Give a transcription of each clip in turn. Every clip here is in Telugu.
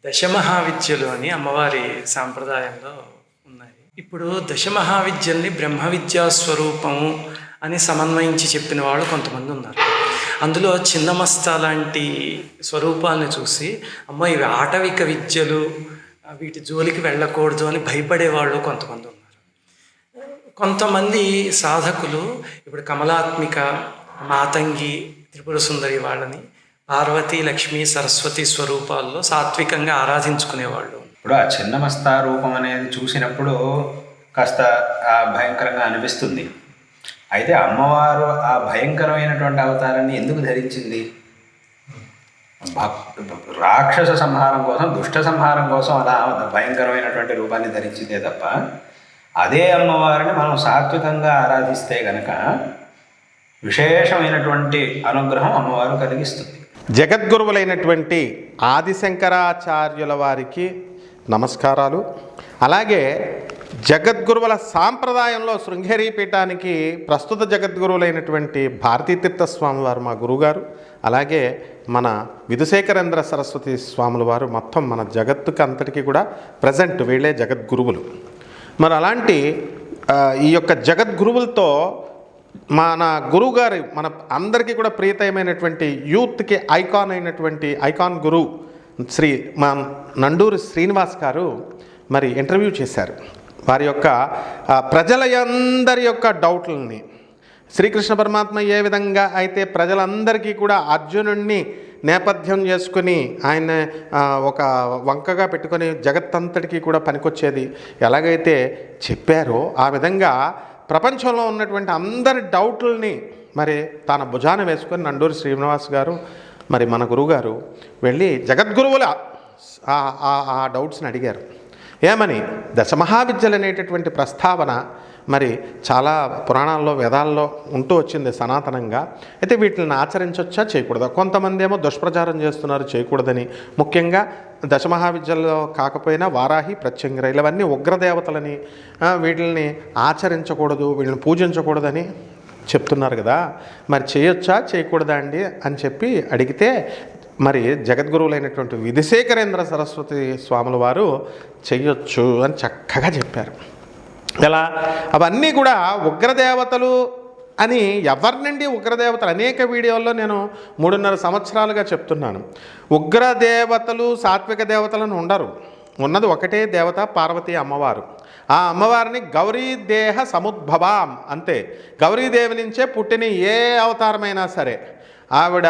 దశమహావిద్యలు అని అమ్మవారి సాంప్రదాయంలో ఉన్నాయి. ఇప్పుడు దశమహావిద్యల్ని బ్రహ్మ విద్యా స్వరూపము అని సమన్వయించి చెప్పిన వాళ్ళు కొంతమంది ఉన్నారు. అందులో చిన్నమస్త లాంటి స్వరూపాలను చూసి అమ్మ ఇవి ఆటవిక విద్యలు, వీటి జోలికి వెళ్ళకూడదు అని భయపడేవాళ్ళు కొంతమంది ఉన్నారు. కొంతమంది సాధకులు ఇప్పుడు కమలాత్మిక, మాతంగి, త్రిపుర సుందరి వాళ్ళని పార్వతీ, లక్ష్మీ, సరస్వతి స్వరూపాల్లో సాత్వికంగా ఆరాధించుకునేవాళ్ళు. ఇప్పుడు ఆ చిన్నమస్తా రూపం అనేది చూసినప్పుడు కాస్త భయంకరంగా అనిపిస్తుంది. అయితే అమ్మవారు ఆ భయంకరమైనటువంటి అవతారాన్ని ఎందుకు ధరించింది? రాక్షస సంహారం కోసం, దుష్ట సంహారం కోసం అలా భయంకరమైనటువంటి రూపాన్ని ధరించిందే తప్ప అదే అమ్మవారిని మనం సాత్వికంగా ఆరాధిస్తే గనక విశేషమైనటువంటి అనుగ్రహం అమ్మవారు కలిగిస్తుంది. జగద్గురువులైనటువంటి ఆదిశంకరాచార్యుల వారికి నమస్కారాలు. అలాగే జగద్గురువుల సాంప్రదాయంలో శృంగేరి పీఠానికి ప్రస్తుత జగద్గురువులైనటువంటి భారతీతీర్థ స్వామి వారు మా గురువుగారు, అలాగే మన విధుశేఖరేంద్ర సరస్వతి స్వాముల వారు, మొత్తం మన జగత్తుకి అంతటికీ కూడా ప్రజెంట్ వీళ్ళే జగద్గురువులు. మరి అలాంటి ఈ యొక్క జగద్గురువులతో మన గురువుగారు, మన అందరికీ కూడా ప్రియతమైనటువంటి యూత్కి ఐకాన్ అయినటువంటి ఐకాన్ గురు శ్రీ మా నండూరి శ్రీనివాస్ గారు మరి ఇంటర్వ్యూ చేశారు. వారి యొక్క ప్రజలందరి యొక్క డౌట్లని, శ్రీకృష్ణ పరమాత్మ ఏ విధంగా అయితే ప్రజలందరికీ కూడా అర్జునుడిని నేపథ్యం చేసుకుని ఆయన ఒక వంకగా పెట్టుకొని జగత్తంతటికీ కూడా పనికొచ్చేది ఎలాగైతే చెప్పారో ఆ విధంగా ప్రపంచంలో ఉన్నటువంటి అందరి డౌట్లని మరి తన భుజాన వేసుకొని నండూరి శ్రీనివాస్ గారు మరి మన గురువుగారు వెళ్ళి జగద్గురువుల ఆ డౌట్స్ని అడిగారు. ఏమని? దశమహావిద్యలు అనేటటువంటి ప్రస్తావన మరి చాలా పురాణాల్లో, వేదాల్లో ఉంటూ వచ్చింది సనాతనంగా. అయితే వీటిని ఆచరించవచ్చా, చేయకూడదా? కొంతమంది ఏమో దుష్ప్రచారం చేస్తున్నారు చేయకూడదని. ముఖ్యంగా దశమహావిద్యల్లో కాకపోయినా వారాహి, ప్రత్యంగిర ఇవన్నీ ఉగ్రదేవతలని, వీటిని ఆచరించకూడదు, వీళ్ళని పూజించకూడదని చెప్తున్నారు కదా. మరి చేయొచ్చా చేయకూడదా అండి అని చెప్పి అడిగితే మరి జగద్గురువులైనటువంటి విధుశేఖరేంద్ర సరస్వతి స్వాముల వారు చెయ్యొచ్చు అని చక్కగా చెప్పారు. ఎలా? అవన్నీ కూడా ఉగ్రదేవతలు అని ఎవరినండి ఉగ్రదేవతలు? అనేక వీడియోల్లో నేను 3.5 సంవత్సరాలుగా చెప్తున్నాను. ఉగ్రదేవతలు సాత్విక దేవతలను ఉండరు. ఉన్నది ఒకటే దేవత, పార్వతీ అమ్మవారు. ఆ అమ్మవారిని గౌరీదేహ సముద్భవాం అంతే. గౌరీదేవి నుంచే పుట్టిన ఏ అవతారమైనా సరే ఆవిడ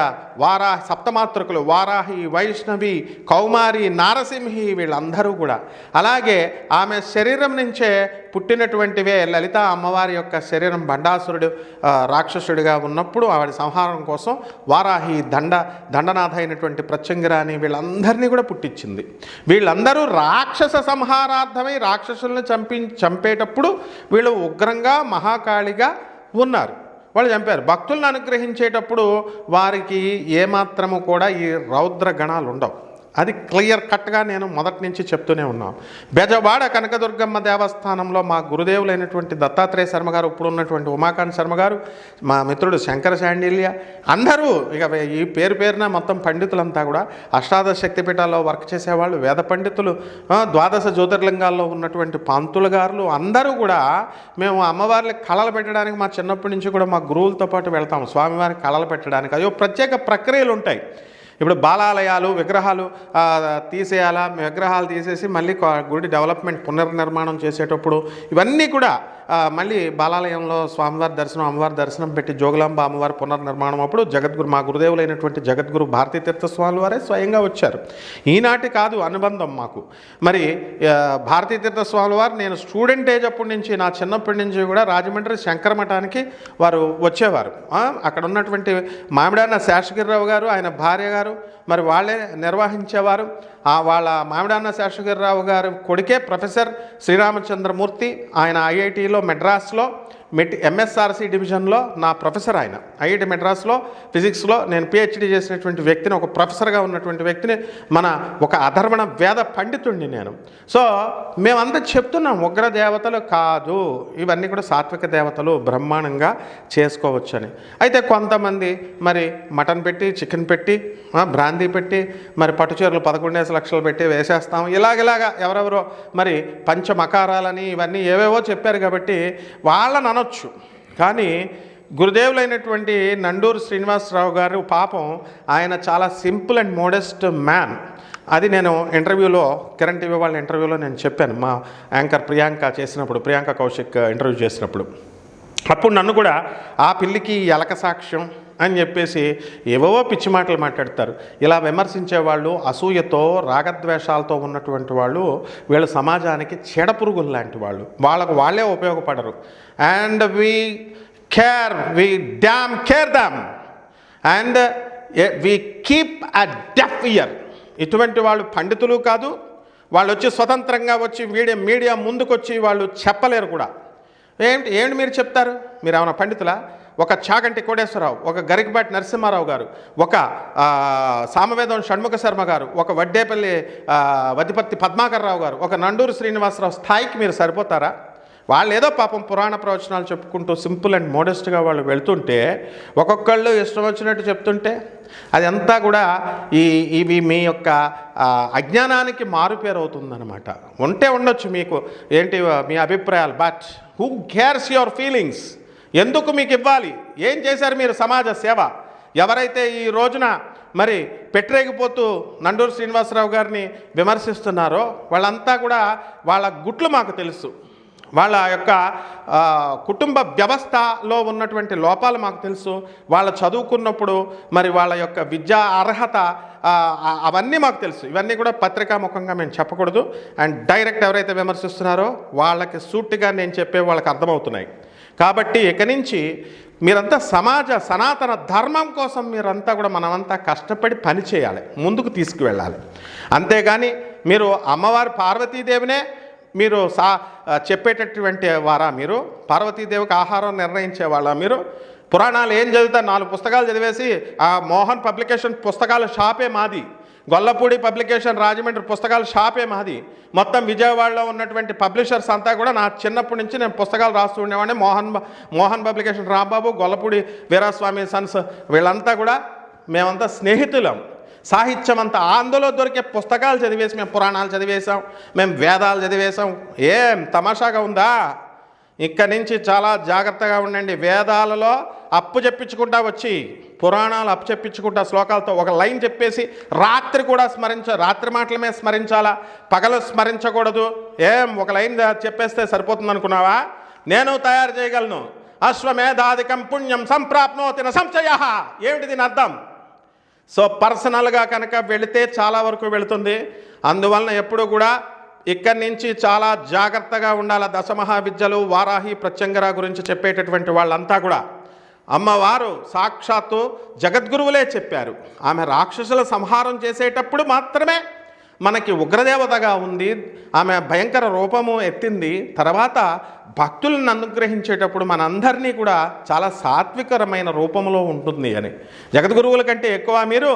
సప్తమాతృకులు వారాహి, వైష్ణవి, కౌమారి, నారసింహి వీళ్ళందరూ కూడా. అలాగే ఆమె శరీరం నుంచే పుట్టినటువంటివే లలిత అమ్మవారి యొక్క శరీరం. బండాసురుడు రాక్షసుడిగా ఉన్నప్పుడు ఆవిడ సంహారం కోసం వారాహి, దండనాథ అయినటువంటి ప్రత్యంగిరాని వీళ్ళందరినీ కూడా పుట్టించింది. వీళ్ళందరూ రాక్షస సంహారార్థమై రాక్షసులను చంపేటప్పుడు వీళ్ళు ఉగ్రంగా మహాకాళిగా ఉన్నారు. వాళ్ళు చంపారు. భక్తులను అనుగ్రహించేటప్పుడు వారికి ఏమాత్రము కూడా ఈ రౌద్ర గణాలు ఉండవు. అది క్లియర్ కట్గా నేను మొదటి నుంచి చెప్తూనే ఉన్నాను. బెజవాడ కనకదుర్గమ్మ దేవస్థానంలో మా గురుదేవులైనటువంటి దత్తాత్రేయ శర్మ గారు, ఇప్పుడు ఉన్నటువంటి ఉమాకాంత్ శర్మ గారు, మా మిత్రుడు శంకర శాండిల్య, అందరూ ఇక ఈ పేరున మొత్తం పండితులంతా కూడా అష్టాదశ శక్తిపీఠాల్లో వర్క్ చేసేవాళ్ళు, వేద పండితులు, 12 జ్యోతిర్లింగాల్లో ఉన్నటువంటి పంతులు గారులు అందరూ కూడా మేము అమ్మవారికి కళలు పెట్టడానికి మా చిన్నప్పటి నుంచి కూడా మా గురువులతో పాటు వెళ్తాము. స్వామివారికి కళలు పెట్టడానికి అయ్యో ప్రత్యేక ప్రక్రియలు ఉంటాయి. ఇప్పుడు బాలాలయాలు, విగ్రహాలు తీసేయాలా, విగ్రహాలు తీసేసి మళ్ళీ గుడి డెవలప్మెంట్ పునర్నిర్మాణం చేసేటప్పుడు ఇవన్నీ కూడా మళ్ళీ బాలాలయంలో స్వామివారి దర్శనం, అమ్మవారి దర్శనం పెట్టి జోగులాంబ అమ్మవారి పునర్నిర్మాణం అప్పుడు జగద్గురు మా గురుదేవులైనటువంటి జగద్గురు భారతీతీర్థ స్వామి వారే స్వయంగా వచ్చారు. ఈనాటి కాదు అనుబంధం మాకు. మరి భారతీతీర్థ స్వామి వారు నేను స్టూడెంట్ ఏజ్ అప్పటి నుంచి, నా చిన్నప్పటి నుంచి కూడా రాజమండ్రి శంకర మఠానికి వారు వచ్చేవారు. అక్కడ ఉన్నటువంటి మామిడాన్న శేషగిరిరావు గారు, ఆయన భార్య గారు మరి వాళ్ళే నిర్వహించేవారు. వాళ్ళ మామిడాన్న శేషగిరిరావు గారు కొడుకే ప్రొఫెసర్ శ్రీరామచంద్రమూర్తి. ఆయన ఐఐటిలో మెడ్రాస్లో ఎంఎస్ఆర్సి డివిజన్లో నా ప్రొఫెసర్ ఆయన. ఐఐటి మెడ్రాస్లో ఫిజిక్స్లో నేను పిహెచ్డి చేసినటువంటి వ్యక్తిని, ఒక ప్రొఫెసర్గా ఉన్నటువంటి వ్యక్తిని, మన ఒక అధర్వణ వేద పండితుడిని నేను. సో మేమంతా చెప్తున్నాం ఉగ్ర దేవతలు కాదు, ఇవన్నీ కూడా సాత్విక దేవతలు, బ్రహ్మాండంగా చేసుకోవచ్చని. అయితే కొంతమంది మరి మటన్ పెట్టి, చికెన్ పెట్టి, బ్రాందీ పెట్టి, మరి పట్టుచీరలు 11 లక్షలు పెట్టి వేసేస్తాం, ఇలాగ ఎవరెవరో మరి పంచమకారాలని ఇవన్నీ ఏవేవో చెప్పారు కాబట్టి వాళ్ళని అనొచ్చు. కానీ గురుదేవులైనటువంటి నండూరు శ్రీనివాసరావు గారు పాపం ఆయన చాలా సింపుల్ అండ్ మోడెస్ట్ మ్యాన్. అది నేను ఇంటర్వ్యూలో, కిరణ్ టీవీ వాళ్ళ ఇంటర్వ్యూలో నేను చెప్పాను, మా యాంకర్ ప్రియాంక కౌశిక్ ఇంటర్వ్యూ చేసినప్పుడు. అప్పుడు నన్ను కూడా ఆ పిల్లికి ఎలక సాక్ష్యం అని చెప్పేసి ఏవేవో పిచ్చి మాటలు మాట్లాడతారు. ఇలా విమర్శించే వాళ్ళు అసూయతో, రాగద్వేషాలతో ఉన్నటువంటి వాళ్ళు, వీళ్ళ సమాజానికి చీడపురుగులు లాంటి వాళ్ళు, వాళ్ళే ఉపయోగపడరు. And we damn care them and we keep a deaf ear. ఇటువంటి వాళ్ళు పండితులు కాదు, వాళ్ళు వచ్చి స్వతంత్రంగా వచ్చి మీడియా ముందుకొచ్చి వాళ్ళు చెప్పలేరు కూడా. ఏంటి మీరు చెప్తారు? మీరు ఏమైనా పండితులా? ఒక చాగంటి కోటేశ్వరరావు, ఒక గరికపాటి నరసింహారావు గారు, ఒక సామవేదం షణ్ముఖ శర్మ గారు, ఒక వద్దిపత్తి పద్మాకర్ రావు గారు, ఒక నండూరు శ్రీనివాసరావు స్థాయికి మీరు సరిపోతారా? వాళ్ళు ఏదో పాపం పురాణ ప్రవచనాలు చెప్పుకుంటూ సింపుల్ అండ్ మోడెస్ట్గా వాళ్ళు వెళ్తుంటే, ఒక్కొక్కళ్ళు ఇష్టం వచ్చినట్టు చెప్తుంటే అదంతా కూడా ఇవి మీ యొక్క అజ్ఞానానికి మారుపేరు అవుతుందన్నమాట. ఉండొచ్చు మీకు ఏంటి మీ అభిప్రాయాలు, but who cares your feelings? ఎందుకు మీకు ఇవ్వాలి? ఏం చేశారు మీరు సమాజ సేవ? ఎవరైతే ఈ రోజున మరి పెట్టరేగిపోతూ నండూరు శ్రీనివాసరావు గారిని విమర్శిస్తున్నారో వాళ్ళంతా కూడా వాళ్ళ గుట్లు మాకు తెలుసు, వాళ్ళ యొక్క కుటుంబ వ్యవస్థలో ఉన్నటువంటి లోపాలు మాకు తెలుసు, వాళ్ళ చదువుకున్నప్పుడు మరి వాళ్ళ యొక్క విద్యా అర్హత అవన్నీ మాకు తెలుసు. ఇవన్నీ కూడా పత్రికాముఖంగా మేము చెప్పకూడదు. అండ్ డైరెక్ట్ ఎవరైతే విమర్శిస్తున్నారో వాళ్ళకి సూటిగా నేను చెప్పే వాళ్ళకి అర్థమవుతున్నాయి. కాబట్టి ఇక నుంచి మీరంతా సమాజ సనాతన ధర్మం కోసం మీరంతా కూడా మనమంతా కష్టపడి పని చేయాలి, ముందుకు తీసుకువెళ్ళాలి. అంతేగాని మీరు అమ్మవారు పార్వతీదేవినే మీరు చెప్పేటటువంటి వారా? మీరు పార్వతీదేవికి ఆహారం నిర్ణయించే వాళ్ళ? మీరు పురాణాలు ఏం చదువుతారు? 4 పుస్తకాలు చదివేసి ఆ మోహన్ పబ్లికేషన్ పుస్తకాల షాపే మాది, గొల్లపూడి పబ్లికేషన్ రాజమండ్రి పుస్తకాల షాపే మాది, మొత్తం విజయవాడలో ఉన్నటువంటి పబ్లిషర్స్ అంతా కూడా నా చిన్నప్పటి నుంచి నేను పుస్తకాలు రాస్తూ ఉండేవాడిని. మోహన్ పబ్లికేషన్ రాంబాబు, గొల్లపూడి వీరాస్వామి సన్స్, వీళ్ళంతా కూడా మేమంతా స్నేహితులం. సాహిత్యం అంతా అందులో దొరికే పుస్తకాలు చదివేసి మేము పురాణాలు చదివేశాం, మేము వేదాలు చదివేశాం. ఏం తమాషాగా ఉందా? ఇక్కడి నుంచి చాలా జాగ్రత్తగా ఉండండి. వేదాలలో అప్పు చెప్పించుకుంటా వచ్చి, పురాణాలు అప్పు చెప్పించుకుంటా శ్లోకాలతో ఒక లైన్ చెప్పేసి రాత్రి కూడా రాత్రి మాటలమే స్మరించాలా, పగలు స్మరించకూడదు. ఒక లైన్ చెప్పేస్తే సరిపోతుంది అనుకున్నావా? నేను తయారు చేయగలను. అశ్వమేధాధికం పుణ్యం సంప్రాప్నోతి న సంశయః. ఏమిటి దీని అర్థం? సో పర్సనల్గా కనుక వెళితే చాలా వరకు వెళుతుంది. అందువలన ఎప్పుడు కూడా ఇక్కడి నుంచి చాలా జాగ్రత్తగా ఉండాలి. దశమహావిద్యలు, వారాహి, ప్రత్యంగర గురించి చెప్పేటటువంటి వాళ్ళంతా కూడా అమ్మవారు సాక్షాత్తు జగద్గురువులే చెప్పారు. ఆమె రాక్షసుల సంహారం చేసేటప్పుడు మాత్రమే మనకి ఉగ్రదేవతగా ఉంది, ఆమె భయంకర రూపము ఎత్తింది. తర్వాత భక్తులను అనుగ్రహించేటప్పుడు మనందరినీ కూడా చాలా సాత్వికరమైన రూపంలో ఉంటుంది అని. జగద్గురువుల కంటే ఎక్కువ మీరు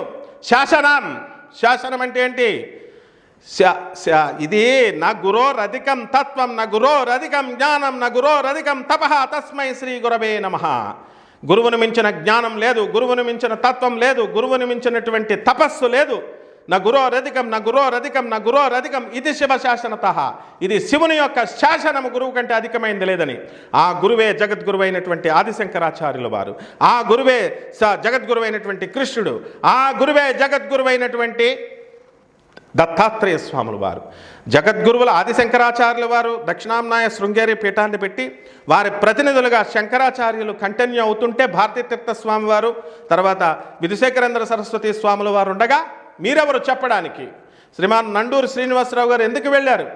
శాసనం అంటే ఏంటి? ఇది నా గురోరధికం తత్వం, నా గురోరధికం జ్ఞానం, నా గురోరధికం తపః, తస్మై శ్రీ గురవే నమః. గురువును మించిన జ్ఞానం లేదు, గురువును మించిన తత్వం లేదు, గురువును మించినటువంటి తపస్సు లేదు. నా గురోరధికం, నా గురోరధికం, నా గురోరధికం. ఇది శివ శాసనతః. ఇది శివుని యొక్క శాసనము, గురువు కంటే అధికమైంది లేదని. ఆ గురువే జగద్గురువైనటువంటి ఆదిశంకరాచార్యుల వారు, ఆ గురువే జగద్గురువైనటువంటి కృష్ణుడు, ఆ గురువే జగద్గురువైనటువంటి దత్తాత్రేయ స్వాముల వారు. జగద్గురువుల ఆదిశంకరాచార్యుల వారు దక్షిణాంనాయ శృంగేరి పీఠాన్ని పెట్టి వారి ప్రతినిధులుగా శంకరాచార్యులు కంటిన్యూ అవుతుంటే, భారతీతీర్థ స్వామి వారు, తర్వాత విధుశేఖరేంద్ర సరస్వతి స్వాముల వారు ఉండగా మీరెవరు చెప్పడానికి? శ్రీమాన్ నండూరు శ్రీనివాసరావు గారు ఎందుకు వెళ్ళారు?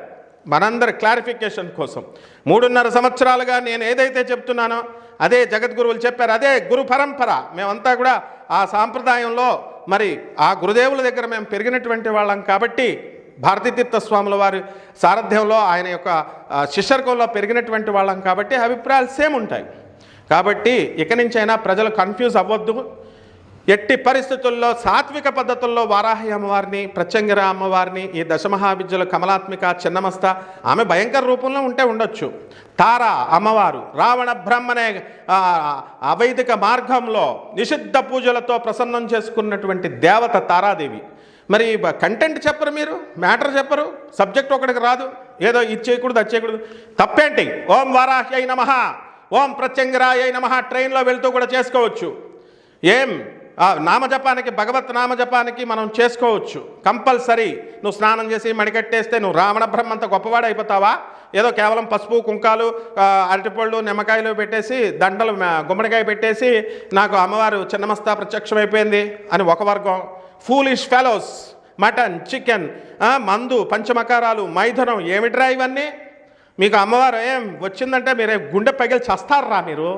మనందరి క్లారిఫికేషన్ కోసం. 3.5 సంవత్సరాలుగా నేను ఏదైతే చెప్తున్నానో అదే జగద్గురువులు చెప్పారు, అదే గురు పరంపర. మేమంతా కూడా ఆ సాంప్రదాయంలో మరి ఆ గురుదేవుల దగ్గర మేము పెరిగినటువంటి వాళ్ళం కాబట్టి భారతీతీర్థ స్వాముల వారి సారథ్యంలో ఆయన యొక్క శిష్యర్గంలో పెరిగినటువంటి వాళ్ళం కాబట్టి అభిప్రాయాలు సేమ్ ఉంటాయి. కాబట్టి ఇక నుంచైనా ప్రజలు కన్ఫ్యూజ్ అవ్వద్దు. ఎట్టి పరిస్థితుల్లో సాత్విక పద్ధతుల్లో వారాహి అమ్మవారిని, ప్రత్యంగిర అమ్మవారిని, ఈ దశమహావిద్యలు కమలాత్మిక, చిన్నమస్త, ఆమె భయంకర రూపంలో ఉంటే ఉండొచ్చు. తార అమ్మవారు రావణ బ్రహ్మనే అవైదిక మార్గంలో నిషిద్ధ పూజలతో ప్రసన్నం చేసుకున్నటువంటి దేవత తారాదేవి. మరి కంటెంట్ చెప్పరు, మీరు మ్యాటర్ చెప్పరు, సబ్జెక్ట్ ఒకటికి రాదు, ఏదో ఇది చేయకూడదు అది చేయకూడదు. తప్పేంటి? ఓం వారాహ్యై నమః, ఓం ప్రత్యంగిరాయై నమః ట్రైన్లో వెళ్తూ కూడా చేసుకోవచ్చు. ఏం నామజపానికి, భగవత్ నామజపానికి మనం చేసుకోవచ్చు కంపల్సరీ. నువ్వు స్నానం చేసి మడికట్టేస్తే నువ్వు రావణ బ్రహ్మంత గొప్పవాడు అయిపోతావా? ఏదో కేవలం పసుపు కుంకాలు అరటిపళ్ళు నిమ్మకాయలు పెట్టేసి దండలు గుమ్మడికాయ పెట్టేసి నాకు అమ్మవారు చిన్నమస్తా ప్రత్యక్షమైపోయింది అని ఒక వర్గం. Foolish fellows. మటన్, చికెన్, మందు, పంచమకారాలు, మైథునం, ఏమిట్రా ఇవన్నీ? మీకు అమ్మవారు ఏం వచ్చిందంటే మీరే గుండె పగిలి చస్తారా మీరు?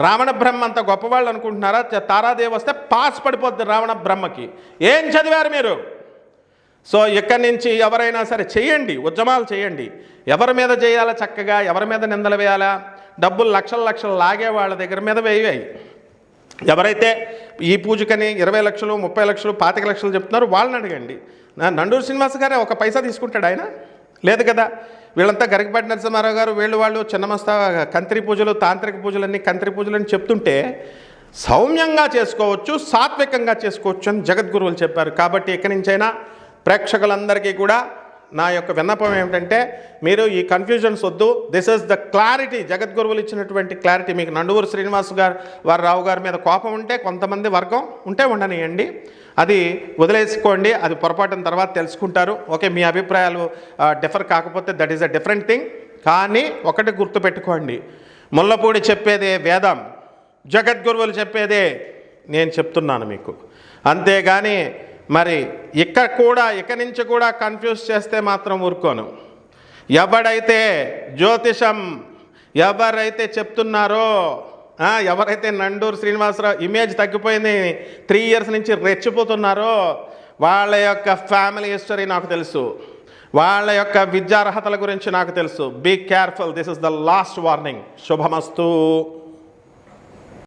రావణ బ్రహ్మ అంత గొప్పవాళ్ళు అనుకుంటున్నారా? తారాదేవి వస్తే పాస్ పడిపోద్ది రావణ బ్రహ్మకి. ఏం చదివారు మీరు? సో ఇక్కడి నుంచి ఎవరైనా సరే చేయండి, ఉద్యమాలు చేయండి. ఎవరి మీద చేయాలా చక్కగా, ఎవరి మీద నిందలు వేయాలా? డబ్బులు లక్షలు లక్షలు లాగే వాళ్ళ దగ్గర మీద వేయాయి. ఎవరైతే ఈ పూజకని 20 లక్షలు 30 లక్షలు 25 లక్షలు చెప్తున్నారు వాళ్ళని అడగండి. నండూరు శ్రీనివాస్ గారే ఒక పైసా తీసుకుంటాడు ఆయన? లేదు కదా. వీళ్ళంతా గరికపాటి నరసింహారావు గారు వాళ్ళు చిన్నమస్తా కంత్రి పూజలు, తాంత్రిక పూజలన్నీ కంత్రి పూజలని చెప్తుంటే సౌమ్యంగా చేసుకోవచ్చు, సాత్వికంగా చేసుకోవచ్చు అని జగద్గురువులు చెప్పారు. కాబట్టి ఇక్కడి నుంచైనా ప్రేక్షకులందరికీ కూడా నా యొక్క విన్నపం ఏమిటంటే మీరు ఈ కన్ఫ్యూజన్స్ వద్దు. దిస్ ఈస్ ద క్లారిటీ, జగద్గురువులు ఇచ్చినటువంటి క్లారిటీ. మీకు నండూరు శ్రీనివాస్ గారు రావు గారి మీద కోపం ఉంటే, కొంతమంది వర్గం ఉంటే ఉండనియండి, అది వదిలేసుకోండి. అది పొరపాటున తర్వాత తెలుసుకుంటారు. ఓకే, మీ అభిప్రాయాలు డిఫర్ కాకపోతే that is a different thing. కానీ ఒకటి గుర్తుపెట్టుకోండి, ముల్లపూడి చెప్పేదే వేదం, జగద్గురువులు చెప్పేదే నేను చెప్తున్నాను మీకు. అంతేగాని మరి ఇక నుంచి కూడా కన్ఫ్యూజ్ చేస్తే మాత్రం ఊరుకోను. ఎవడైతే జ్యోతిషం ఎవరైతే చెప్తున్నారో, ఎవరైతే నండూరు శ్రీనివాసరావు ఇమేజ్ తగ్గిపోయింది 3 years నుంచి రెచ్చిపోతున్నారో వాళ్ళ యొక్క ఫ్యామిలీ హిస్టరీ నాకు తెలుసు, వాళ్ళ యొక్క విద్యార్హతల గురించి నాకు తెలుసు. Be careful, this is the last warning. Subhamastu.